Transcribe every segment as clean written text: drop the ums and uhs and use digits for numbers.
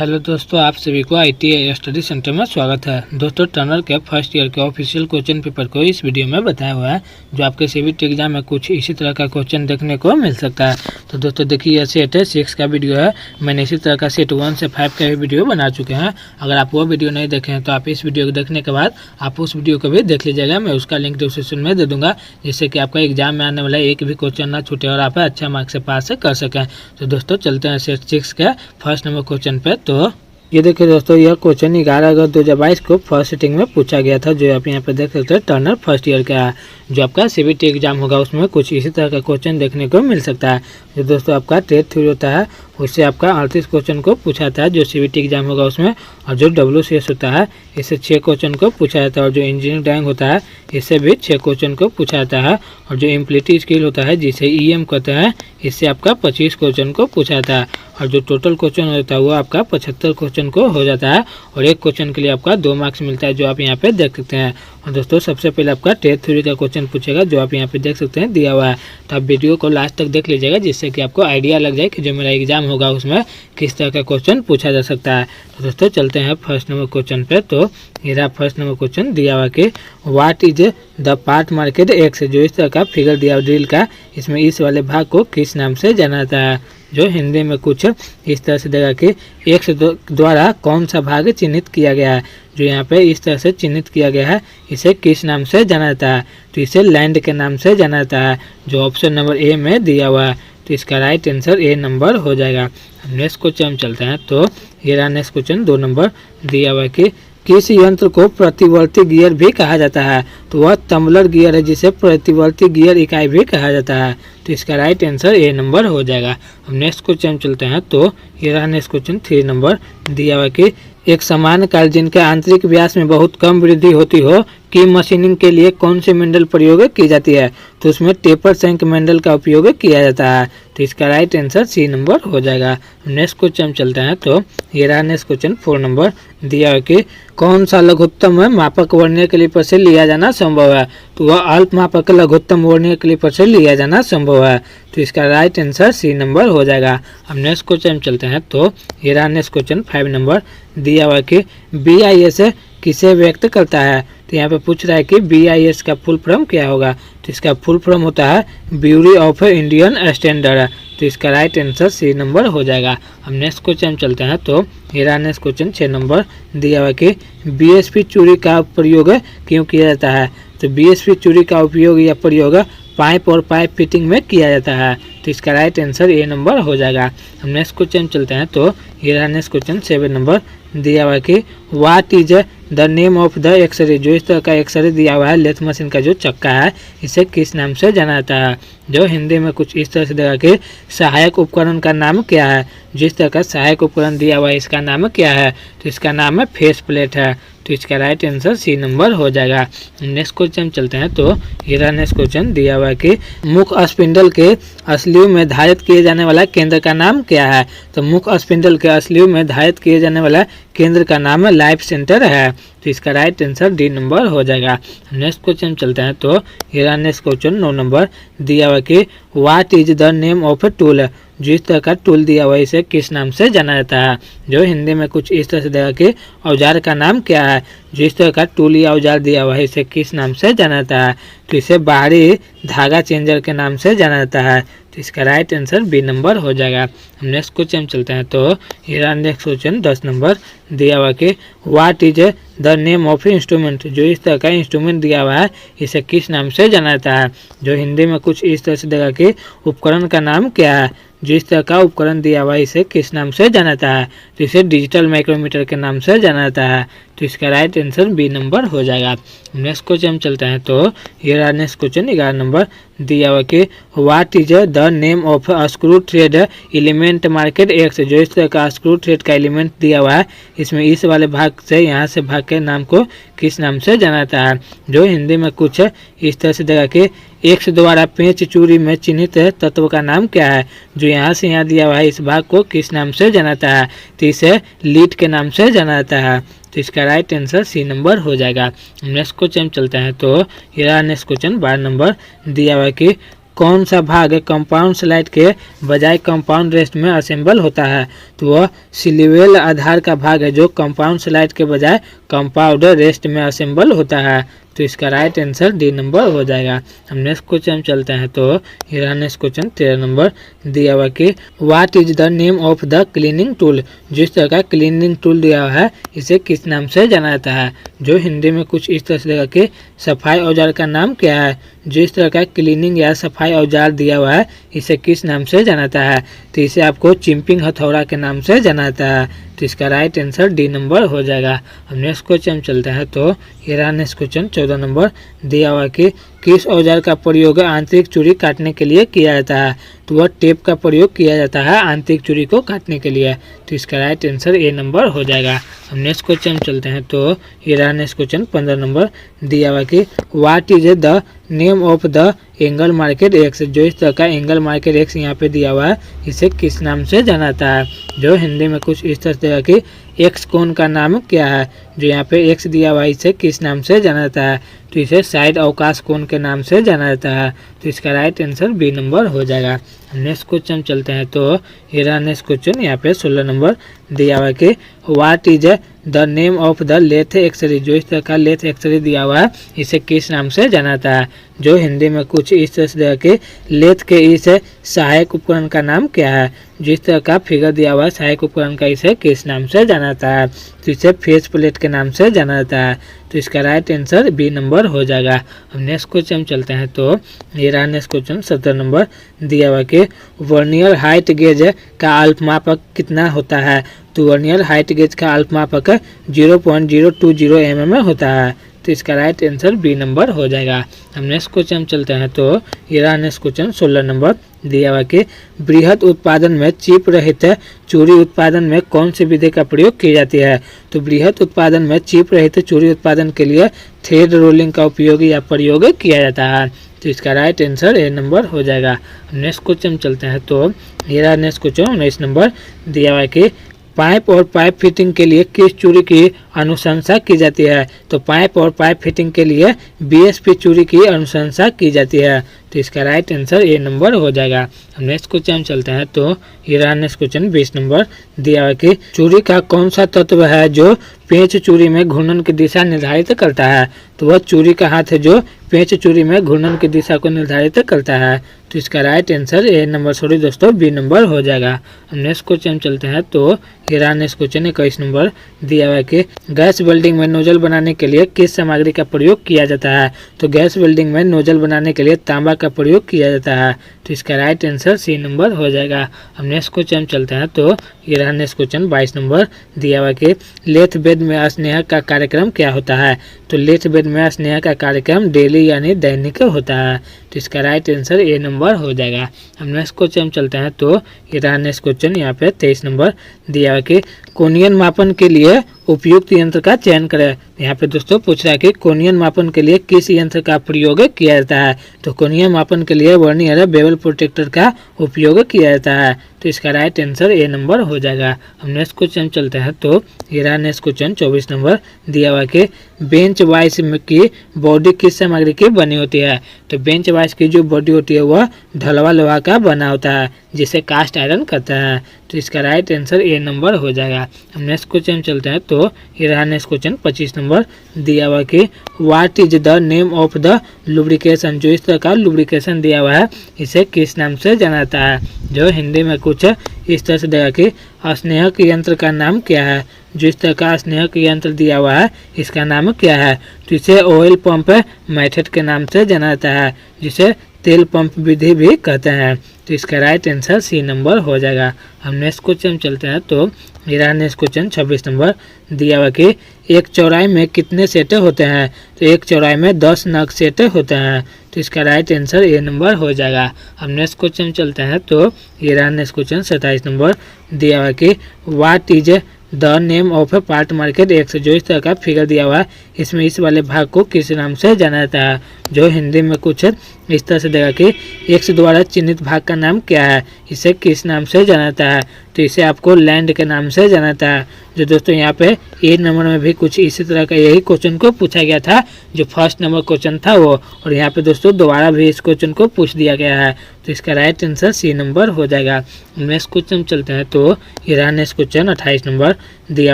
Hello दोस्तों, आप सभी को ITI स्टडी सेंटर में स्वागत है। दोस्तों, टनल के फर्स्ट ईयर के ऑफिशियल क्वेश्चन पेपर को इस वीडियो में बताया हुआ है, जो आपके CBT एग्जाम में कुछ इसी तरह का क्वेश्चन देखने को मिल सकता है। तो दोस्तों देखिए, यह सेट 6 का वीडियो है। मैंने इसी तरह का सेट 1 से 5 का भी वीडियो बना चुके हैं। अगर आप वो वीडियो नहीं देखे हैं तो आप इस वीडियो को देखने के बाद आप उस वीडियो को भी देख लीजिएगा। मैं उसका लिंक डिस्क्रिप्शन में दे दूँगा, जिससे कि आपका एग्जाम में आने वाला एक भी क्वेश्चन ना छूटे और आप अच्छा मार्क्स से पास कर सकें। तो दोस्तों चलते हैं सेट 6 के फर्स्ट नंबर क्वेश्चन पे। तो ये देखिए दोस्तों, यह क्वेश्चन 11 अगस्त 2022 को फर्स्ट सिटिंग में पूछा गया था, जो आप यहाँ पे देख सकते हैं। टर्नल फर्स्ट ईयर का है, जो आपका CBT एग्जाम होगा उसमें कुछ इसी तरह का क्वेश्चन देखने को मिल सकता है। जो दोस्तों आपका टेट थ्योरी होता है, उससे आपका 38 क्वेश्चन को पूछा जाता है जो CBT एग्जाम होगा उसमें। और जो WCS होता है, इससे 6 क्वेश्चन को पूछा जाता है। और जो इंजीनियरिंग ड्राइंग होता है, इससे भी 6 क्वेश्चन को पूछा जाता है। और जो एम्प्लीटी स्किल होता है, जिसे EM कहते हैं, इससे आपका 25 क्वेश्चन को पूछा जाता है। और जो टोटल क्वेश्चन होता है वो आपका 75 क्वेश्चन को हो जाता है। और एक क्वेश्चन के लिए आपका 2 मार्क्स मिलता है, जो आप यहाँ पे देख सकते हैं। और दोस्तों सबसे पहले आपका टेट थ्योरी का क्वेश्चन पूछेगा, जो आप यहाँ पे देख सकते हैं दिया हुआ है। तो आप वीडियो को लास्ट तक देख लीजिएगा, जिससे कि आपको आइडिया लग जाए कि जो मेरा एग्जाम होगा उसमें किस तरह का क्वेश्चन पूछा जा सकता है। तो दोस्तों चलते हैं फर्स्ट नंबर क्वेश्चन पे। तो मेरा फर्स्ट नंबर क्वेश्चन दिया हुआ कि what is the part market x, जो इस तरह का फिगर दिया हुआ ड्रिल का, इसमें इस वाले भाग को किस नाम से जाना जाता है। जो हिंदी में कुछ इस तरह से देगा कि एक्स द्वारा कौन सा भाग चिन्हित किया गया है। जो यहाँ पे इस तरह से चिन्हित किया गया है, इसे किस नाम से जाना जाता है। तो इसे लैंड के नाम से जाना जाता है, जो ऑप्शन नंबर ए में दिया हुआ है। तो इसका राइट आंसर ए नंबर हो जाएगा। नेक्स्ट क्वेश्चन हम चलते हैं। तो ये रहा नेक्स्ट क्वेश्चन 2 नंबर दिया हुआ है कि किस यंत्र को प्रतिवर्ती गियर भी कहा जाता है। तो वह टम्बलर गियर है, जिसे प्रतिवर्ती गियर इकाई भी कहा जाता है। तो इसका राइट आंसर ए नंबर हो जाएगा। अब नेक्स्ट क्वेश्चन चलते हैं। तो ये रहा नेक्स्ट क्वेश्चन 3 नंबर दिया हुआ कि एक समान कार जिनके आंतरिक व्यास में बहुत कम वृद्धि होती हो की मशीनिंग के लिए कौन सी मेंडल प्रयोग की जाती है। तो उसमें टेपर शैंक मेंडल का उपयोग किया जाता है। तो इसका राइट आंसर सी नंबर हो जाएगा। नेक्स्ट क्वेश्चन चलते हैं। तो ये रहा नेक्स्ट क्वेश्चन 4 नंबर दिया है कि कौन सा लघुत्तम मापक वर्नियर कैलिपर से लिया जाना संभव है। तो वह अल्प मापक लघुत्तम वर्नियर कैलिपर से लिया जाना संभव है। तो इसका राइट आंसर सी नंबर हो जाएगा। अब नेक्स्ट क्वेश्चन चलते हैं। तो ये रहा नेक्स्ट क्वेश्चन 5 नंबर दिया हुआ कि BIS किसे व्यक्त करता है। तो यहाँ पे पूछ रहा है कि BIS का फुल फॉर्म क्या होगा। तो इसका फुल फॉर्म होता है ब्यूरो ऑफ इंडियन स्टैंडर्ड। तो इसका राइट आंसर सी नंबर हो जाएगा। अब नेक्स्ट क्वेश्चन चलते हैं। तो ये रहा नेक्स्ट क्वेश्चन 6 नंबर दिया हुआ कि BSP चूड़ी का प्रयोग क्यों किया जाता है। तो BSP चूड़ी का उपयोग या प्रयोग पाइप और पाइप फिटिंग में किया जाता है। तो इसका राइट आंसर ए नंबर हो जाएगा। हम नेक्स्ट क्वेश्चन चलते हैं। तो ये रहा नेक्स्ट क्वेश्चन 7 नंबर दिया हुआ है कि what is the name of the x-ray. जो इस तरह का एक्सरे दिया हुआ है, लेथ मशीन का जो चक्का है, इसे किस नाम से जाना जाता है। जो हिंदी में कुछ इस तरह से देगा कि सहायक उपकरण का नाम क्या है। जिस तरह का सहायक उपकरण दिया हुआ है, इसका नाम क्या है। तो इसका नाम है फेस प्लेट है। तो इसका राइट आंसर सी नंबर हो जाएगा। नेक्स्ट क्वेश्चन चलते हैं। तो ये रहा नेक्स्ट क्वेश्चन दिया हुआ है कि मुख्य स्पिंडल के स्लीव में धारित किए जाने वाला केंद्र का नाम क्या है। तो मुख्य स्पिंडल के स्लीव में धारित किए जाने वाला केंद्र का नाम लाइफ सेंटर है। तो इसका राइट आंसर डी नंबर हो जाएगा। नेक्स्ट क्वेश्चन चलते हैं। तो ये रहा नेक्स्ट क्वेश्चन 9 नंबर दिया हुआ कि what is the name of a tool. जिस तरह का टूल दिया हुआ है, इसे किस नाम से जाना जाता है। जो हिंदी में कुछ इस तरह से देगा कि औजार का नाम क्या है। जिस तरह का टूल या औजार दिया हुआ है, इसे किस नाम से जाना जाता है। तो इसे बाहरी धागा चेंजर के नाम से जाना जाता है। तो इसका राइट आंसर बी नंबर हो जाएगा। नेक्स्ट क्वेश्चन चलते हैं। तो ये रहा नेक्स्ट क्वेश्चन 10 नंबर दिया हुआ कि what is the name of instrument. जो इस तरह का इंस्ट्रूमेंट दिया हुआ है, इसे किस नाम से जाना जाता है। जो हिंदी में कुछ इस तरह से देगा कि उपकरण का नाम क्या है। जिस तरह का उपकरण दिया हुआ है, इसे किस नाम से जाना जाता है। तो इसे डिजिटल माइक्रोमीटर के नाम से जाना जाता है। तो इसका राइट आंसर बी नंबर हो जाएगा। नेक्स्ट क्वेश्चन हम चलते हैं। तो ये रहा नेक्स्ट क्वेश्चन 11 नंबर दिया हुआ कि what is the name of screw thread element market x. जो इस तरह का स्क्रू थ्रेड का एलिमेंट दिया हुआ है, इसमें इस वाले भाग से यहाँ से भाग के नाम को किस नाम से जाना जाता है। जो हिंदी में कुछ इस तरह से देगा कि एक्स द्वारा पेंच चूड़ी में चिन्हित तत्व का नाम क्या है। जो यहाँ से यहाँ दिया हुआ है, इस भाग को किस नाम से जाना जाता है। तो इसे लीड के नाम से जाना जाता है। तो इसका राइट आंसर सी नंबर हो जाएगा। नेक्स्ट क्वेश्चन चलते हैं। तो ये रहा नेक्स्ट क्वेश्चन 12 नंबर दिया हुआ है कि कौन सा भाग कंपाउंड स्लाइड के बजाय कंपाउंड रेस्ट में असेंबल होता है? तो वह सिलीवेल आधार का भाग है जो कंपाउंड स्लाइड के बजाय कंपाउंड रेस्ट में असेंबल होता है। तो इसका राइट आंसर डी नंबर हो जाएगा। हम नेक्स्ट क्वेश्चन चलते हैं। तो ये नेक्स्ट क्वेश्चन 13 नंबर दिया हुआ कि what is the name of the cleaning tool? जिस तरह का क्लीनिंग टूल दिया हुआ है इसे किस नाम से जाना जाता है? जो हिंदी में कुछ इस तरह से देगा कि सफाई औजार का नाम क्या है? जिस तरह का क्लीनिंग या सफाई औजार दिया हुआ है इसे किस नाम से जाना जाता है? तो इसे आपको चिंपिंग हथौड़ा के नाम से जाना जाता है। तो इसका राइट आंसर डी नंबर हो जाएगा। हम नेक्स्ट क्वेश्चन चलते हैं। तो ये नेक्स्ट क्वेश्चन 14 नंबर दिया हुआ कि किस औजार का प्रयोग आंतरिक चूड़ी काटने के लिए किया जाता है? तो वह टेप का प्रयोग किया जाता है आंतरिक चूड़ी को काटने के लिए। तो इसका राइट आंसर ए नंबर हो जाएगा। हम नेक्स्ट क्वेश्चन चलते हैं। तो ये नेक्स्ट क्वेश्चन 15 नंबर दिया हुआ कि what is the name of the angle market x? जो इस तरह का एंगल मार्केट एक्स यहाँ पे दिया हुआ है इसे किस नाम से जाना जाता है? जो हिंदी में कुछ इस तरह से कि एक्स कोण का नाम क्या है? जो यहाँ पे एक्स दिया हुआ है इसे किस नाम से जाना जाता है? तो इसे साइड अवकाश कोण के नाम से जाना जाता है। तो इसका राइट आंसर बी नंबर हो जाएगा। नेक्स्ट क्वेश्चन चलते हैं। तो ये नेक्स्ट क्वेश्चन यहाँ पे 16 नंबर दिया हुआ है कि what is the name of the lathe x-ray? जो इस तरह का लेथ एक्सरे दिया हुआ है इसे किस नाम से जाना जाता है? जो हिंदी में कुछ इस तरह से कि लेथ के इस सहायक उपकरण का नाम क्या है? जिस तरह का फिगर दिया हुआ है सहायक उपकरण का इसे किस नाम से जाना जाता है? तो इसे फेस प्लेट के नाम से जाना जाता है। तो इसका राइट आंसर बी नंबर हो जाएगा। हम नेक्स्ट क्वेश्चन चलते हैं। तो ये रहा नेक्स्ट क्वेश्चन 17 नंबर दिया हुआ कि वर्नियर हाइट गेज का अल्पमापक कितना होता है? तो वर्नियर हाइट गेज का अल्पमापक 0.020 mm में होता है। तो इसका राइट आंसर बी नंबर हो जाएगा। हम नेक्स्ट क्वेश्चन चलते हैं। तो ये रहा नेक्स्ट क्वेश्चन 16 नंबर दिया हुआ कि बृहद उत्पादन में चिप रहित चूड़ी उत्पादन में कौन सी विधि का प्रयोग की जाती है? तो बृहद उत्पादन में चिप रहित चूड़ी उत्पादन के लिए थ्रेड रोलिंग का उपयोग या प्रयोग किया जाता है। तो इसका राइट आंसर ए नंबर हो जाएगा। नेक्स्ट क्वेश्चन चलते हैं। तो ये रहा नेक्स्ट क्वेश्चन 19 नंबर दिया हुआ है कि पाइप और पाइप फिटिंग के लिए किस चूड़ी की अनुशंसा की जाती है? तो पाइप और पाइप फिटिंग के लिए बीएसपी चूड़ी की अनुशंसा की जाती है। तो इसका राइट आंसर ए नंबर हो जाएगा। हम नेक्स्ट क्वेश्चन चलते हैं। तो ये रहा नेक्स्ट क्वेश्चन 20 नंबर दिया हुआ कि चूड़ी का कौन सा तत्व है जो पेंच चूड़ी में घूर्णन की दिशा निर्धारित करता है? तो वह चूड़ी का हाथ है जो पेंच चूड़ी में घूर्णन की दिशा को निर्धारित करता है। तो इसका right answer A number sorry दोस्तों बी नंबर हो जाएगा। हम नेक्स्ट क्वेश्चन चलते हैं। तो ये रहा नेक्स्ट क्वेश्चन 21 नंबर दिया हुआ है कि गैस वेल्डिंग में नोजल बनाने के लिए किस सामग्री का प्रयोग किया जाता है? तो गैस वेल्डिंग में नोजल बनाने के लिए तांबा का प्रयोग किया जाता है। तो इसका राइट आंसर सी नंबर हो जाएगा। हम नेक्स्ट क्वेश्चन चलते हैं। तो ये रहा नेक्स्ट क्वेश्चन 22 नंबर दिया हुआ कि लेथ बेद में स्नेह का कार्यक्रम क्या होता है? तो लेथ बेद में स्नेह का कार्यक्रम डेली यानी दैनिक होता है। तो इसका राइट आंसर ए नंबर हो जाएगा। हम नेक्स्ट क्वेश्चन चलते हैं। तो ये रहा नेक्स्ट क्वेश्चन यहाँ पे 23 नंबर दिया हुआ कि कोणीय मापन के लिए उपयुक्त यंत्र का चयन करें। यहाँ पे दोस्तों पूछ रहा है कि कोणीय मापन के लिए किस यंत्र का प्रयोग किया जाता है? तो कोणीय मापन के लिए वर्नियर बेवल प्रोटेक्टर का उपयोग किया जाता है। तो इसका राइट आंसर ए नंबर हो जाएगा। हम नेक्स्ट क्वेश्चन चलते हैं। तो ये रहा नेक्स्ट क्वेश्चन 24 नंबर दिया हुआ कि बेंच वाइस की बॉडी किस सामग्री की बनी होती है? तो बेंच वाइस की जो बॉडी होती है वह ढलवा लोहा का बना होता है जिसे कास्ट आयरन कहते हैं। तो इसका राइट आंसर ए नंबर हो जाएगा। हम नेक्स्ट क्वेश्चन चलते हैं। तो ये रहा नेक्स्ट क्वेश्चन 25 नंबर दिया हुआ कि what is the name of the lubrication? जो इस तरह का लुब्रिकेशन दिया हुआ है इसे किस नाम से जाना जाता है? जो हिंदी में कुछ इस तरह से देगा कि स्नेहक यंत्र का नाम क्या है? जो इस तरह का स्नेहक यंत्र दिया हुआ है इसका नाम क्या है? तो इसे ऑयल पंप मेथड के नाम से जाना जाता है जिसे तेल पंप विधि भी कहते हैं। तो इसका राइट आंसर सी नंबर हो जाएगा। हम नेक्स्ट क्वेश्चन चलते हैं। तो ये रहा नेक्स्ट क्वेश्चन 26 नंबर दिया हुआ कि एक चौड़ाई में कितने सेट होते हैं? तो एक चौड़ाई में 10 नग सेट होते हैं। तो इसका राइट आंसर ए नंबर हो जाएगा। हम नेक्स्ट क्वेश्चन चलते हैं। तो ये रहा नेक्स्ट क्वेश्चन 27 नंबर दिया हुआ कि what is the name of A part market x, जो इस तरह का फिगर दिया हुआ है इसमें इस वाले भाग को किस नाम से जाना जाता है। जो हिंदी में कुछ इस तरह से देगा कि एक्स द्वारा चिन्हित भाग का नाम क्या है, इसे किस नाम से जाना जाता है। तो इसे आपको लैंड के नाम से जाना जाता है। जो दोस्तों यहाँ पे 1 नंबर में भी कुछ इसी तरह का यही क्वेश्चन को पूछा गया था, जो फर्स्ट नंबर क्वेश्चन था वो, और यहाँ पे दोस्तों दोबारा भी इस क्वेश्चन को पूछ दिया गया है। तो इसका राइट आंसर सी नंबर हो जाएगा। नेक्स्ट क्वेश्चन चलते हैं। तो ये नेक्स्ट क्वेश्चन 28 नंबर दिया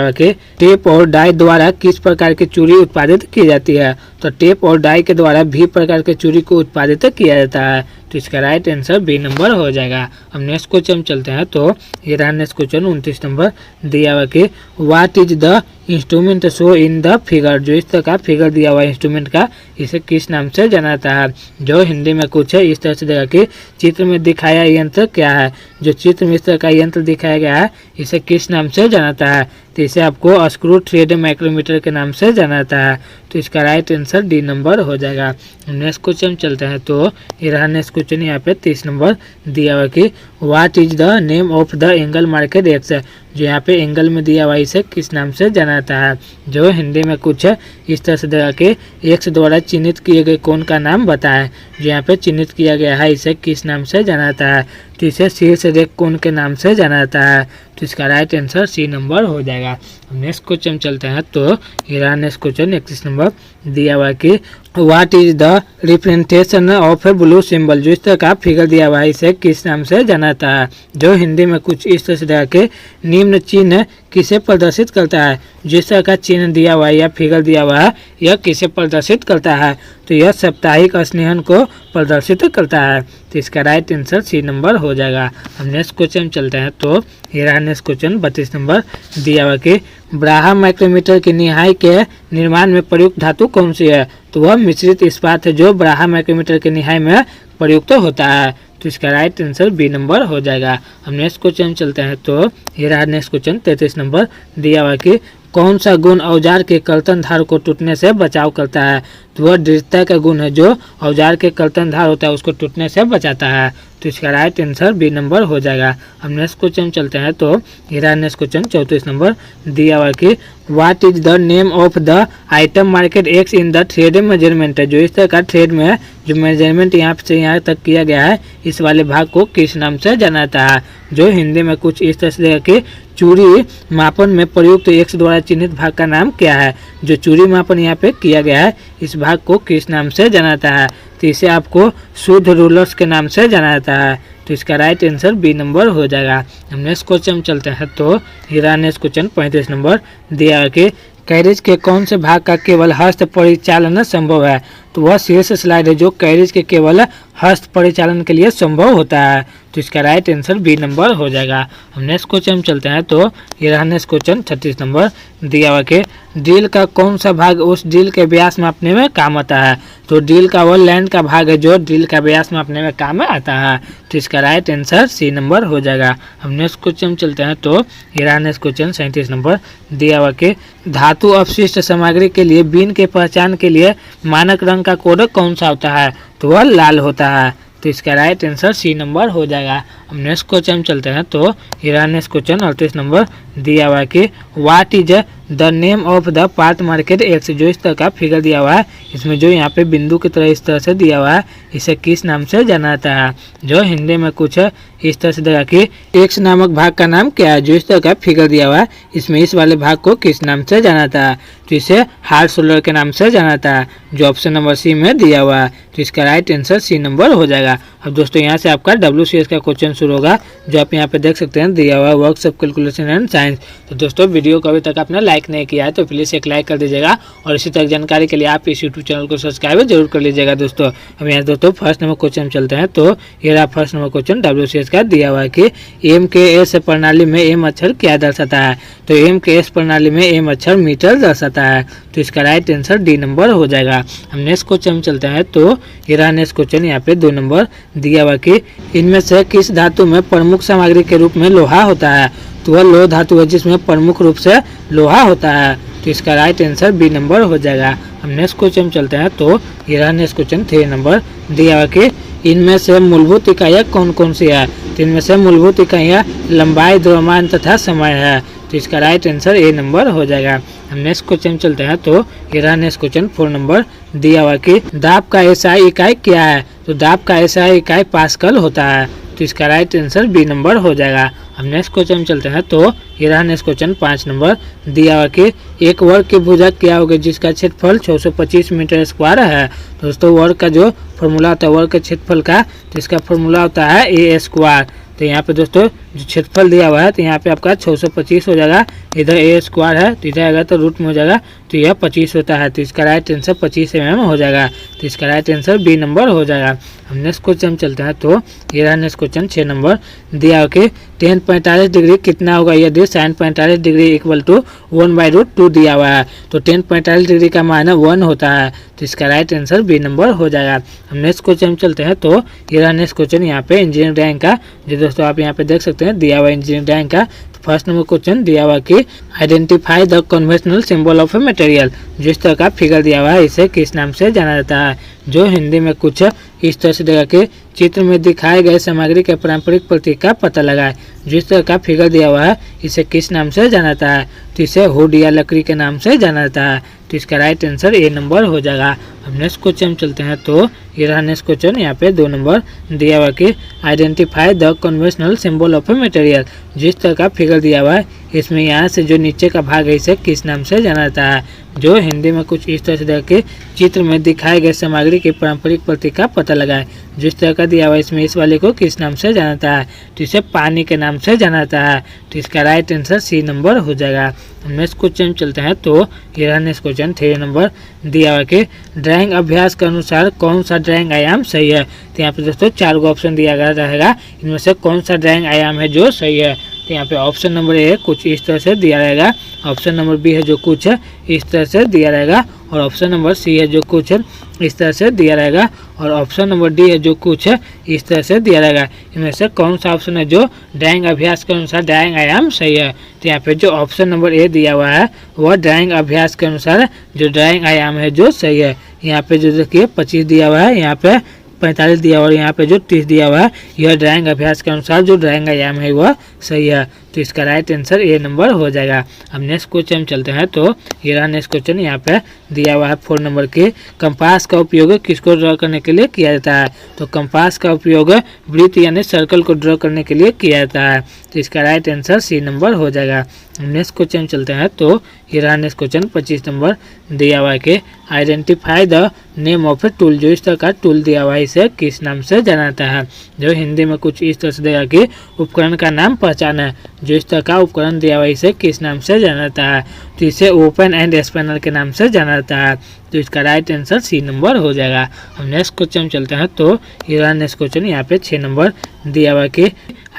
हुआ कि टेप और डाई द्वारा किस प्रकार की चूड़ी उत्पादित की जाती है। तो टेप और डाई के द्वारा भी प्रकार के चूड़ी को उत्पादित किया जाता है। तो इसका राइट आंसर बी नंबर हो जाएगा। अब नेक्स्ट क्वेश्चन चलते हैं। तो ये रहा नेक्स्ट क्वेश्चन 29 नंबर दिया हुआ कि what is the instrument show in the figure, जो इस तरह का फिगर दिया हुआ है इंस्ट्रूमेंट का, इसे किस नाम से जाना जाता है। जो हिंदी में कुछ है इस तरह से देगा कि चित्र में दिखाया यंत्र क्या है। जो चित्र में इस तरह का यंत्र दिखाया गया है इसे किस नाम से जाना जाता है। तो इसे आपको स्क्रू थ्रेड माइक्रोमीटर के नाम से जाना जाता है। तो इसका राइट आंसर डी नंबर हो जाएगा। नेक्स्ट क्वेश्चन चलते हैं। तो ये रहा नेक्स्ट क्वेश्चन यहाँ पे 30 नंबर दिया हुआ कि what is the name of the angle market x, जो यहाँ पे एंगल में दिया हुआ इसे किस नाम से जाना जाता है। जो हिंदी में कुछ है इस तरह से देगा कि एक्स द्वारा चिन्हित किए गए कोण का नाम बताएं। जो यहाँ पे चिन्हित किया गया है इसे किस नाम से जाना जाता है। तो इसे शीर्ष रेख कोण के नाम से जाना जाता है। तो इसका राइट आंसर सी नंबर हो जाएगा। नेक्स्ट क्वेश्चन चलते हैं। तो ये रहा नेक्स्ट क्वेश्चन 31 नंबर दिया हुआ कि what is the representation of A blue symbol, जो इस तरह का फिगर दिया हुआ है इसे किस नाम से जाना जाता है। जो हिंदी में कुछ इस तरह से दिया कि निम्न चिन्ह किसे प्रदर्शित करता है। जिस तरह का चिन्ह दिया हुआ है या फिगर दिया हुआ है यह किसे प्रदर्शित करता है। तो यह साप्ताहिक स्नेहन को प्रदर्शित करता है। तो इसका राइट आंसर सी नंबर हो जाएगा। हम नेक्स्ट क्वेश्चन चलते हैं। तो ये रहा नेक्स्ट क्वेश्चन 32 नंबर दिया हुआ कि ब्राहा माइक्रोमीटर की निहाई के निर्माण में प्रयुक्त धातु कौन सी है। तो वह मिश्रित इस्पात है जो ब्राहा माइक्रोमीटर की निहाई में प्रयुक्त होता है। तो इसका राइट आंसर बी नंबर हो जाएगा। हम नेक्स्ट क्वेश्चन चलते हैं। तो ये रहा नेक्स्ट क्वेश्चन 33 नंबर दिया हुआ कि कौन सा गुण औजार के कर्तन धार को टूटने से बचाव करता है। तो वह दृढ़ता का गुण है जो औजार के कर्तन धार होता है उसको टूटने से बचाता है। तो इसका राइट आंसर बी नंबर हो जाएगा। हम नेक्स्ट क्वेश्चन चलते हैं। तो ये रहा नेक्स्ट क्वेश्चन 34 नंबर दिया हुआ कि what is the name of the item market x in the thread measurement, जो इस तरह का थ्रेड में जो मेजरमेंट यहाँ से यहाँ तक किया गया है इस वाले भाग को किस नाम से जाना जाता है। जो हिंदी में कुछ इस तरह से कि चूड़ी मापन में प्रयुक्त एक्स द्वारा चिन्हित भाग का नाम क्या है। जो चूड़ी मापन यहाँ पे किया गया है इस भाग को किस नाम से जाना जाता है। तो इसे आपको शुद्ध रूलर्स के नाम से जाना जाता है। तो इसका राइट आंसर बी नंबर हो जाएगा। हम नेक्स्ट क्वेश्चन चलते हैं। तो ये नेक्स्ट क्वेश्चन 35 नंबर दिया है कि कैरिज के कौन से भाग का केवल हस्त परिचालन संभव है। तो वह शीर्ष स्लाइड है जो कैरिज के केवल हस्त परिचालन के लिए संभव होता है। तो इसका राइट आंसर बी नंबर हो जाएगा। हम नेक्स्ट क्वेश्चन चलते हैं। तो ये रहा नेक्स्ट क्वेश्चन 36 नंबर दिया हुआ कि ड्रिल का कौन सा भाग उस ड्रिल के व्यास मापने में काम आता है। तो ड्रिल का वो लैंड का भाग है जो ड्रिल का व्यास मापने में काम आता है। तो इसका राइट आंसर सी नंबर हो जाएगा। हम नेक्स्ट क्वेश्चन चलते हैं। तो ये रहा नेक्स्ट क्वेश्चन 37 नंबर दिया हुआ कि धातु अपशिष्ट सामग्री के लिए बीन के पहचान के लिए मानक रंग का कोड कौन सा होता है। तो वह लाल होता है। तो इसका राइट आंसर सी नंबर हो जाएगा। हम नेक्स्ट क्वेश्चन चलते हैं। तो ये रहा नेक्स्ट क्वेश्चन 38 नंबर दिया हुआ है कि what is the name of the part market x, जो इस तरह का फिगर दिया हुआ है इसमें जो यहाँ पे बिंदु की तरह इस तरह से दिया हुआ है इसे किस नाम से जाना जाता है। जो हिंदी में कुछ है इस तरह से देगा कि एक्स नामक भाग का नाम क्या है। जो इस तरह का फिगर दिया हुआ है इसमें इस वाले भाग को किस नाम से जाना जाता है। तो इसे हार्ड शोल्डर के नाम से जाना जाता है जो ऑप्शन नंबर सी में दिया हुआ है। तो इसका राइट आंसर सी नंबर हो जाएगा। अब दोस्तों यहाँ से आपका WCS का क्वेश्चन शुरू होगा जो आप यहाँ पे देख सकते हैं दिया हुआ है वर्कशॉप कैलकुलेशन एंड साइंस। तो दोस्तों वीडियो को अभी तक आपने लाइक नहीं किया है तो प्लीज़ एक लाइक कर दीजिएगा और इसी तरह जानकारी के लिए आप इस यूट्यूब चैनल को सब्सक्राइब जरूर कर लीजिएगा। दोस्तों अब यहाँ दोस्तों फर्स्ट नंबर क्वेश्चन चलते हैं। तो ये रहा फर्स्ट नंबर क्वेश्चन WCS का दिया हुआ है कि MKS प्रणाली में एम अक्षर क्या दर्शाता है। तो MKS प्रणाली में एम अक्षर मीटर दर्शाता है। तो इसका राइट आंसर डी नंबर हो जाएगा। हम नेक्स्ट क्वेश्चन चलते हैं। तो ये रहा नेक्स्ट क्वेश्चन यहाँ पे 2 नंबर दिया हुआ कि इनमें से किस धातु में प्रमुख सामग्री के रूप में लोहा होता है। तो वह लोह धातु है जिसमें प्रमुख रूप से लोहा होता है। तो इसका राइट आंसर बी नंबर हो जाएगा। हम नेक्स्ट क्वेश्चन चलते हैं। तो ये रहा नेक्स्ट क्वेश्चन 3 नंबर दिया हुआ कि इनमें से मूलभूत इकाइयाँ कौन कौन सी है। तो इनमें से मूलभूत इकाइयाँ लंबाई, द्रव्यमान तथा समय है। तो इसका राइट आंसर ए नंबर हो जाएगा। हम नेक्स्ट क्वेश्चन चलते हैं। तो ये रहा नेक्स्ट क्वेश्चन 4 नंबर दिया हुआ कि दाब का एसआई इकाई क्या है। तो दाब का एसआई इकाई पास्कल होता है। तो इसका राइट आंसर बी नंबर हो जाएगा। हम नेक्स्ट क्वेश्चन चलते हैं। तो ये रहा नेक्स्ट क्वेश्चन 5 नंबर दिया हुआ कि एक वर्ग की भुजा क्या होगी जिसका क्षेत्रफल 625 मीटर स्क्वायर है। दोस्तों वर्ग का जो फॉर्मूला होता है वर्ग के क्षेत्रफल का, तो इसका फॉर्मूला होता है ए स्क्वायर। तो यहाँ पे दोस्तों जो क्षेत्रफल दिया हुआ है तो यहाँ पे आपका 625 हो जाएगा, इधर ए स्क्वायर है तो इधर आएगा तो रूट में हो जाएगा, तो यह 25 होता है। तो इसका राइट आंसर 25 mm हो जाएगा। तो इसका राइट आंसर बी नंबर हो जाएगा। हम नेक्स्ट क्वेश्चन चलते हैं। तो ये रहा नेक्स्ट क्वेश्चन 6 नंबर दिया हो कि tan 45 डिग्री कितना होगा यदि sin 45 डिग्री इक्वल टू 1/√2 दिया हुआ है। तो tan 45 डिग्री का मान 1 होता है। तो इसका राइट आंसर बी नंबर हो जाएगा। हम नेक्स्ट क्वेश्चन चलते हैं। तो ये रहा नेक्स्ट क्वेश्चन यहाँ पे इंजीनियरिंग रैंक का, जो दोस्तों आप यहाँ पे देख सकते हैं दिया हुआ इंजीनियरिंग रैंक का। फर्स्ट नंबर क्वेश्चन दिया हुआ कि identify the conventional symbol of a material. जिस तरह का फिगर दिया हुआ है इसे किस नाम से जाना जाता है। जो हिंदी में कुछ इस तरह से देगा कि चित्र में दिखाए गए सामग्री के पारंपरिक प्रतीक का पता लगाए। जिस तरह का फिगर दिया हुआ है इसे किस नाम से जाना जाता है। तो इसे हुड या लकड़ी के नाम से जाना जाता है। तो इसका राइट आंसर ए नंबर हो जाएगा। अब नेक्स्ट क्वेश्चन चलते हैं। तो ये रहा नेक्स्ट क्वेश्चन यहाँ पे 2 नंबर दिया हुआ कि identify the conventional symbol of a material. जिस तरह का फिगर दिया हुआ है इसमें यहाँ से जो नीचे का भाग है इसे किस नाम से जाना जाता है। जो हिंदी में कुछ इस तरह से देख के चित्र में दिखाए गए सामग्री के पारंपरिक प्रतीक का पता लगाए। जिस तरह का दिया हुआ है इसमें इस वाले को किस नाम से जाना जाता है। तो इसे पानी के नाम से जाना जाता है। तो इसका राइट आंसर सी नंबर हो जाएगा। नेक्स्ट क्वेश्चन चलते हैं। तो ये रहा नेक्स्ट क्वेश्चन 3 नंबर दिया हुआ कि ड्राइंग अभ्यास के अनुसार कौन सा ड्राइंग आयाम सही है। तो यहाँ पे दोस्तों 4 ऑप्शन दिया गया रहेगा, इनमें से कौन सा ड्राइंग आयाम है जो सही है। तो यहाँ पे ऑप्शन नंबर ए कुछ इस तरह से दिया रहेगा, ऑप्शन नंबर बी है जो कुछ इस तरह से दिया रहेगा, और ऑप्शन नंबर सी है जो कुछ इस तरह से दिया रहेगा, और ऑप्शन नंबर डी है जो कुछ इस तरह से दिया रहेगा। इनमें से कौन सा ऑप्शन है जो ड्राइंग अभ्यास के अनुसार ड्राइंग आयाम सही है। तो यहाँ पे जो ऑप्शन नंबर ए दिया हुआ है वह ड्राइंग अभ्यास के अनुसार जो ड्राइंग आयाम है जो सही है। यहाँ पे जो देखिए 25 दिया हुआ है, यहाँ पे 45 दिया हुआ है, यहाँ पे जो 30 दिया हुआ है, यह ड्राइंग अभ्यास के अनुसार जो ड्राइंग आयाम है वह सही है। तो इसका राइट आंसर ए नंबर हो जाएगा। अब नेक्स्ट क्वेश्चन चलते हैं। तो ये रहा नेक्स्ट क्वेश्चन यहाँ पे दिया हुआ है 4 नंबर के कंपास का उपयोग किसको ड्रॉ करने के लिए किया जाता है। तो कंपास का उपयोग वृत्त यानी सर्कल को ड्रॉ करने के लिए किया जाता है। तो इसका राइट आंसर सी नंबर हो जाएगा। नेक्स्ट क्वेश्चन चलते हैं। तो ये रहा नेक्स्ट क्वेश्चन 25 नंबर दिया हुआ है कि identify the name of a tool. जो इस तरह का टूल दिया हुआ है इसे किस नाम से जाना जाता है। जो हिंदी में कुछ इस तरह से देगा कि उपकरण का नाम पहचान है। जो इस तरह का उपकरण दिया हुआ है इसे किस नाम से जाना जाता है। तो इसे ओपन एंड स्पैनर के नाम से जाना जाता है। तो इसका राइट आंसर सी नंबर हो जाएगा। हम नेक्स्ट क्वेश्चन चलते हैं। तो ये रहा नेक्स्ट क्वेश्चन यहाँ पे 6 नंबर दिया हुआ है कि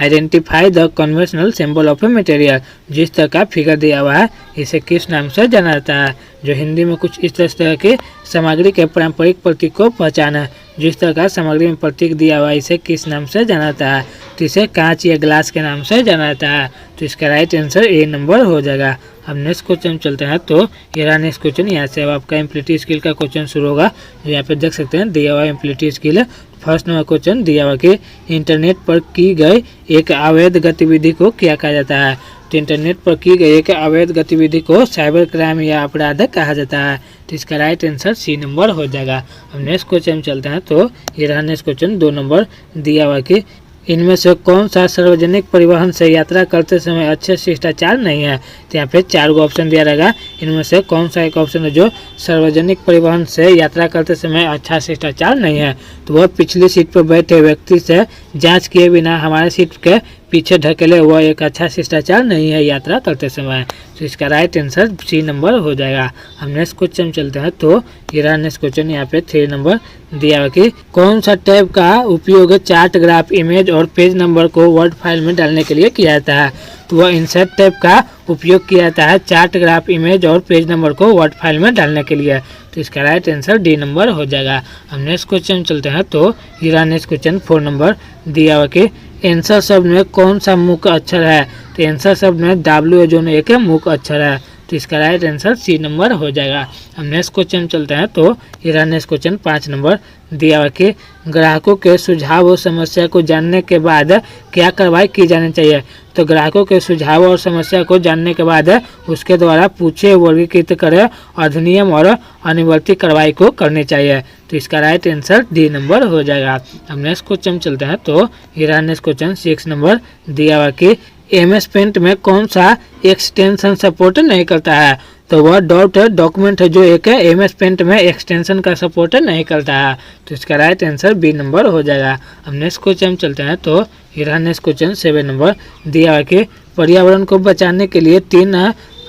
identify the conventional symbol of a material. जिस तरह का फिगर दिया हुआ है इसे किस नाम से जाना जाता है। जो हिंदी में कुछ इस तरह के सामग्री के पारंपरिक प्रतीक को पहचाना है। जिस तरह का सामग्री में प्रतीक दिया हुआ है इसे किस नाम से जाना जाता है। तो इसे कांच या ग्लास के नाम से जाना जाता है। तो इसका राइट आंसर ए नंबर हो जाएगा। अब नेक्स्ट क्वेश्चन चलते हैं। तो ये रहा नेक्स्ट क्वेश्चन, यहाँ से अब आपका एम्प्लीट्यूड स्किल का क्वेश्चन शुरू होगा। जो यहाँ पे देख सकते हैं दिया हुआ amplitude skill first number question दिया हुआ कि इंटरनेट पर की गई एक अवैध गतिविधि को क्या कहा जाता है। तो इंटरनेट पर की गई एक अवैध गतिविधि को साइबर क्राइम या अपराध कहा जाता है। तो इसका राइट आंसर सी नंबर हो जाएगा। अब नेक्स्ट क्वेश्चन चलते हैं। तो ये रहा नेक्स्ट क्वेश्चन 2 नंबर दिया हुआ कि इनमें से कौन सा सार्वजनिक परिवहन से यात्रा करते समय अच्छे शिष्टाचार नहीं है। तो यहाँ पे 4 ऑप्शन दिया रहेगा, इनमें से कौन सा एक ऑप्शन है जो सार्वजनिक परिवहन से यात्रा करते समय अच्छा शिष्टाचार नहीं है। तो वह पिछली सीट पर बैठे व्यक्ति से जांच किए बिना हमारे सीट के पीछे ढकेले वह एक अच्छा शिष्टाचार नहीं है यात्रा करते समय। तो इसका राइट आंसर सी नंबर हो जाएगा। हम नेक्स्ट क्वेश्चन चलते हैं। तो ये रहा नेक्स्ट क्वेश्चन यहाँ पे 3 नंबर दिया हुआ कि कौन सा टैब का उपयोग चार्ट, ग्राफ, इमेज और पेज नंबर को वर्ड फाइल में डालने के लिए किया जाता है। तो वह इंसर्ट टैब का उपयोग किया जाता है चार्ट, ग्राफ, इमेज और पेज नंबर को वर्ड फाइल में डालने के लिए। तो इसका राइट आंसर डी नंबर हो जाएगा। हम नेक्स्ट क्वेश्चन चलते हैं। तो ये रहा नेक्स्ट क्वेश्चन 4 नंबर दिया हुआ कि आंसर शब्द में कौन सा मुख्य अक्षर है। तो आंसर शब्द में W जो एक मुख्य अक्षर है। तो इसका राइट आंसर सी नंबर हो जाएगा। हम नेक्स्ट क्वेश्चन चलते हैं। तो ये रहा नेक्स्ट क्वेश्चन 5 नंबर दिया हुआ कि ग्राहकों के सुझाव और समस्या को जानने के बाद क्या कार्रवाई की जानी चाहिए। तो ग्राहकों के सुझाव और समस्या को जानने के बाद उसके द्वारा पूछे, वर्गीकृत करे, अधिनियम और अनुवर्ती कार्रवाई को करनी चाहिए। तो इसका राइट आंसर डी नंबर हो जाएगा। हम नेक्स्ट क्वेश्चन चलते हैं। तो ये रहा नेक्स्ट क्वेश्चन 6 नंबर दिया हुआ कि MS पेंट में कौन सा एक्सटेंशन सपोर्ट नहीं करता है। तो वह डॉक्यूमेंट है जो एक MS पेंट में एक्सटेंशन का सपोर्ट नहीं करता है। तो इसका राइट आंसर बी नंबर हो जाएगा। हम नेक्स्ट क्वेश्चन चलते हैं। तो ये रहा नेक्स्ट क्वेश्चन 7 नंबर दिया हुआ कि पर्यावरण को बचाने के लिए 3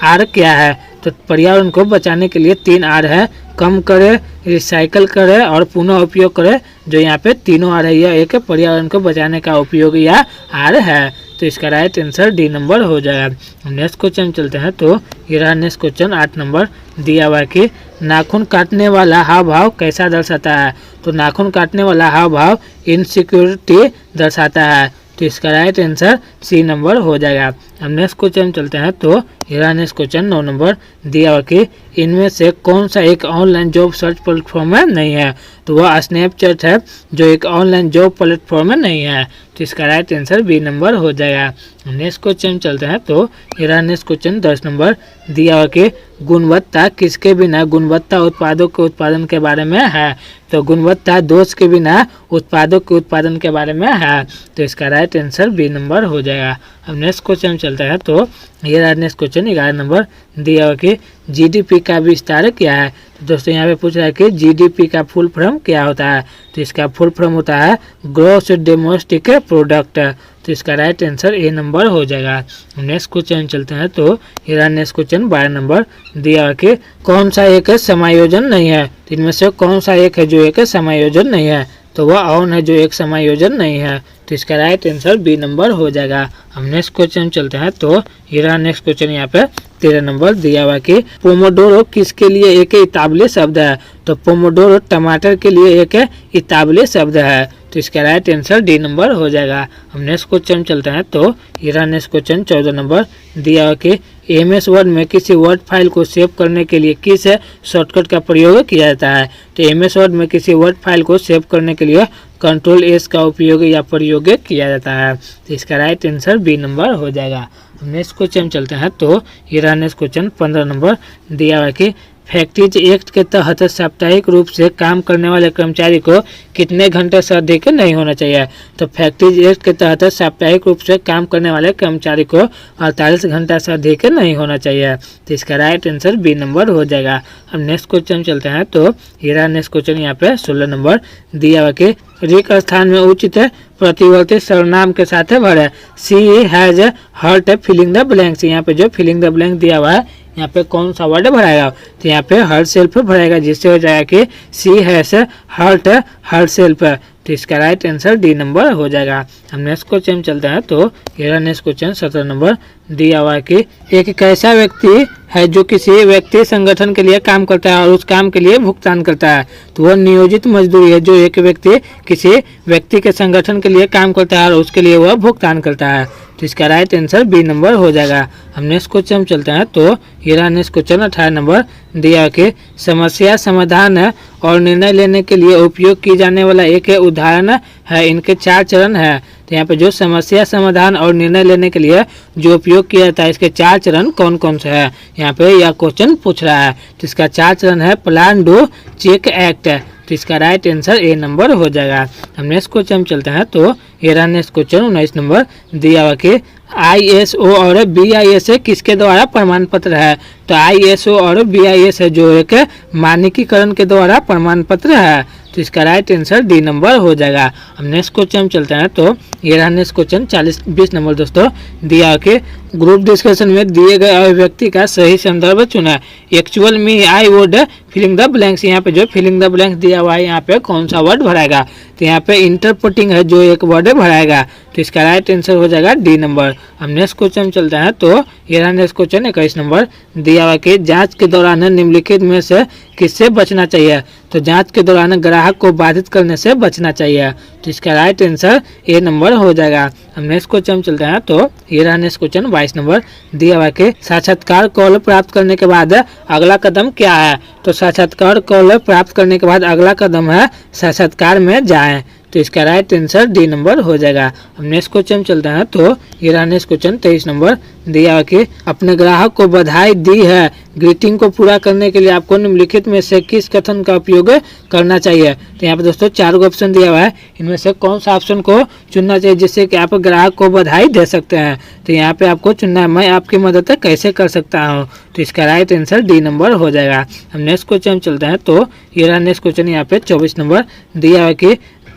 R क्या है। तो पर्यावरण को बचाने के लिए 3 R है, कम करे, रिसाइकल करे और पुनः उपयोग करे। जो यहाँ पे तीनों R है, यह एक पर्यावरण को बचाने का उपयोग या R है। तो इसका राइट आंसर डी नंबर हो जाएगा। हम नेक्स्ट क्वेश्चन चलते हैं। तो ये रहा नेक्स्ट क्वेश्चन 8 नंबर दिया हुआ कि नाखून काटने वाला हाव भाव कैसा दर्शाता है। तो नाखून काटने वाला हाव भाव इनसिक्योरिटी दर्शाता है। तो इसका राइट आंसर सी नंबर हो जाएगा। हम नेक्स्ट क्वेश्चन चलते हैं। तो ये रहा नेक्स्ट क्वेश्चन 9 नंबर दिया हुआ कि इनमें से कौन सा एक ऑनलाइन जॉब सर्च प्लेटफॉर्म में नहीं है। तो वह स्नैपचैट है जो एक ऑनलाइन जॉब प्लेटफॉर्म में नहीं है। तो इसका राइट आंसर बी नंबर हो जाएगा। नेक्स्ट क्वेश्चन चलते हैं। तो ये रहा नेक्स्ट क्वेश्चन 10 नंबर दिया हुआ कि गुणवत्ता किसके बिना गुणवत्ता उत्पादों के उत्पादन के बारे में है। तो गुणवत्ता दोष के बिना उत्पादों के उत्पादन के बारे में है। तो इसका राइट आंसर बी नंबर हो जाएगा। अब नेक्स्ट क्वेश्चन चलता है। तो ये रहा नेक्स्ट क्वेश्चन 11 नंबर दिया हुआ कि GDP का विस्तार क्या है। तो दोस्तों यहाँ पे पूछ रहा है कि GDP का फुल फॉर्म क्या होता है। तो इसका फुल फॉर्म होता है ग्रॉस डोमेस्टिक प्रोडक्ट। तो इसका राइट आंसर ए नंबर हो जाएगा। नेक्स्ट क्वेश्चन चलते हैं। तो ये रहा नेक्स्ट क्वेश्चन 12 नंबर दिया हुआ कि कौन सा एक समायोजन नहीं है। तो इनमें से कौन सा एक है जो एक समायोजन नहीं है। तो वह ऑन है जो एक समायोजन नहीं है। तो इसका राइट आंसर बी नंबर हो जाएगा। हम नेक्स्ट क्वेश्चन चलते हैं। तो ये रहा नेक्स्ट क्वेश्चन यहाँ पे 13 नंबर दिया हुआ कि पोमोडोरो किसके लिए एक इतावली शब्द है। तो पोमोडोरो टमाटर के लिए एक इतावली शब्द है। तो इसका राइट आंसर डी नंबर हो जाएगा। हम नेक्स्ट क्वेश्चन चलते हैं। तो ये रहा नेक्स्ट क्वेश्चन 14 नंबर दिया हुआ कि MS वर्ड में किसी वर्ड फाइल को सेव करने के लिए किस शॉर्टकट का प्रयोग किया जाता है। तो MS वर्ड में किसी वर्ड फाइल को सेव करने के लिए Ctrl+S का उपयोग या प्रयोग किया जाता है। तो इसका राइट आंसर बी नंबर हो जाएगा। नेक्स्ट क्वेश्चन चलते हैं। तो ये रहा नेक्स्ट क्वेश्चन 15 नंबर दिया हुआ कि फैक्ट्रीज एक्ट के तहत साप्ताहिक रूप से काम करने वाले कर्मचारी को कितने घंटे से अधिक नहीं होना चाहिए। तो फैक्ट्रीज एक्ट के तहत साप्ताहिक रूप से काम करने वाले कर्मचारी को 48 घंटा से अधिक नहीं होना चाहिए। तो इसका राइट आंसर बी नंबर हो जाएगा। अब नेक्स्ट क्वेश्चन चलते हैं। तो ये रहा नेक्स्ट क्वेश्चन यहाँ पे 16 नंबर दिया हुआ कि रिक्त स्थान में उचित प्रतिवर्ती सर्वनाम के साथ भरे। She has hurt filling the blanks. यहाँ पे जो फिलिंग द ब्लैंक दिया हुआ है यहाँ पे कौन सा वर्ड भराएगा। तो यहाँ पे हर सेल्फ भराएगा जिससे हो जाएगा कि सी हैज हर्ट हर सेल्फ। तो इसका राइट आंसर डी नंबर हो जाएगा। हम नेक्स्ट क्वेश्चन चलते हैं। तो ये नेक्स्ट क्वेश्चन 17 नंबर दिया हुआ है कि एक कैसा व्यक्ति है जो किसी व्यक्ति संगठन के लिए काम करता है और उस काम के लिए भुगतान करता है। तो वह नियोजित मजदूरी है जो एक व्यक्ति किसी व्यक्ति के संगठन के लिए काम करता है और उसके लिए वह भुगतान करता है। तो इसका राइट आंसर बी नंबर हो जाएगा। हम नेक्स्ट क्वेश्चन चलते हैं। तो ये रहा नेक्स्ट क्वेश्चन 18 नंबर दिया कि समस्या समाधान और निर्णय लेने के लिए उपयोग की जाने वाला एक उदाहरण है। इनके 4 चरण है। तो यहाँ पे जो समस्या समाधान और निर्णय लेने के लिए जो उपयोग किया जाता है इसके 4 चरण कौन कौन से है यहाँ पे यह क्वेश्चन पूछ रहा है। तो इसका 4 चरण है प्लान, डू, चेक, एक्ट। तो इसका राइट आंसर ए नंबर हो जाएगा। हम नेक्स्ट क्वेश्चन चलते हैं। तो ये रहा नेक्स्ट क्वेश्चन 19 नंबर दिया हुआ कि ISO और BIS किसके द्वारा प्रमाण पत्र है। तो ISO और BIS है जो एक मानकीकरण के द्वारा प्रमाण पत्र है। तो इसका राइट आंसर डी नंबर हो जाएगा। हम नेक्स्ट क्वेश्चन चलते हैं। तो ये रहा नेक्स्ट क्वेश्चन 20 नंबर दोस्तों दिया कि ग्रुप डिस्कशन में दिए गए अभिव्यक्ति का सही संदर्भ चुना। Actually I would filling the blanks. यहाँ पे जो फिलिंग द ब्लैंक्स दिया हुआ है यहाँ पे कौन सा वर्ड भराएगा। तो यहाँ पे इंटरप्रेटिंग है जो एक वर्ड भराएगा। तो इसका राइट आंसर हो जाएगा डी नंबर। हम नेक्स्ट क्वेश्चन चलते हैं। तो ये रहा नेक्स्ट क्वेश्चन 21 नंबर दिया हुआ कि जांच के दौरान निम्नलिखित में से किससे बचना चाहिए। तो जांच के दौरान ग्राहक को बाधित करने से बचना चाहिए। तो इसका right answer A number number हो जाएगा। हम नेक्स्ट क्वेश्चन चलते हैं। तो ये रहा नेक्स्ट क्वेश्चन 22 नंबर दिया हुआ कि साक्षात्कार कॉल प्राप्त करने के बाद अगला कदम क्या है। तो साक्षात्कार कॉल प्राप्त करने के बाद अगला कदम है साक्षात्कार में जाएं। तो इसका राइट आंसर डी नंबर हो जाएगा। हम नेक्स्ट क्वेश्चन चलते हैं। तो ये रहा नेक्स्ट क्वेश्चन 23 नंबर दिया हुआ कि अपने ग्राहक को बधाई दी है, ग्रीटिंग को पूरा करने के लिए आपको निम्नलिखित में से किस कथन का उपयोग करना चाहिए। तो यहाँ पे दोस्तों 4 ऑप्शन दिया हुआ है, इनमें से कौन सा ऑप्शन को चुनना चाहिए जिससे कि आप ग्राहक को बधाई दे सकते हैं। तो यहाँ पे आपको चुनना है मैं आपकी मदद कैसे कर सकता हूँ। तो इसका राइट आंसर डी नंबर हो जाएगा। हम नेक्स्ट क्वेश्चन चलते हैं। तो ये रहा नेक्स्ट क्वेश्चन यहाँ पे 24 नंबर दिया हुआ कि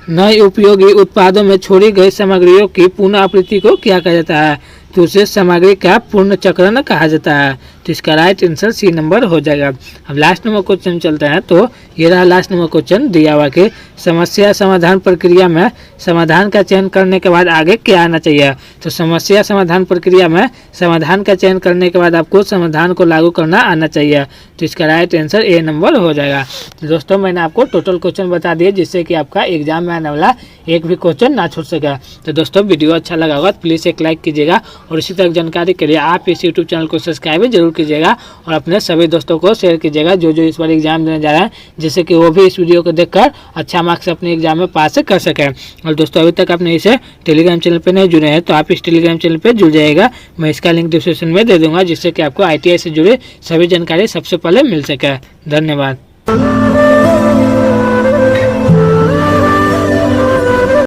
नए उपयोगी उत्पादों में छोड़ी गई सामग्रियों की पुनः आपूर्ति को क्या कहा जाता है। तो उसे सामग्री का पूर्ण चक्रण कहा जाता है। तो इसका राइट आंसर सी नंबर हो जाएगा। अब लास्ट नंबर क्वेश्चन चलते हैं। तो ये रहा लास्ट नंबर क्वेश्चन दिया हुआ कि समस्या समाधान प्रक्रिया में समाधान का चयन करने के बाद आगे क्या आना चाहिए। तो समस्या समाधान प्रक्रिया में समाधान का चयन करने के बाद आपको समाधान को लागू करना आना चाहिए। तो इसका राइट आंसर ए नंबर हो जाएगा। तो दोस्तों मैंने आपको टोटल क्वेश्चन बता दिए जिससे कि आपका एग्जाम में आने वाला एक भी क्वेश्चन ना छूट सके। तो दोस्तों वीडियो अच्छा लगा होगा तो प्लीज़ एक लाइक कीजिएगा और इसी तरह जानकारी के लिए आप इस यूट्यूब चैनल को सब्सक्राइब जरूर कीजिएगा और अपने सभी दोस्तों को शेयर कीजिएगा जो इस बार एग्जाम देने जा रहे हैं, जिससे कि वो भी इस वीडियो को देखकर अच्छा मार्क्स अपने एग्जाम में पास कर सकें। और दोस्तों अभी तक आपने इसे टेलीग्राम चैनल पर नहीं जुड़े हैं तो आप इस टेलीग्राम चैनल पर जुड़ जाइएगा। मैं इसका लिंक डिस्क्रिप्शन में दे दूंगा जिससे कि आपको ITI से जुड़ी सभी जानकारी सबसे पहले मिल सके। धन्यवाद।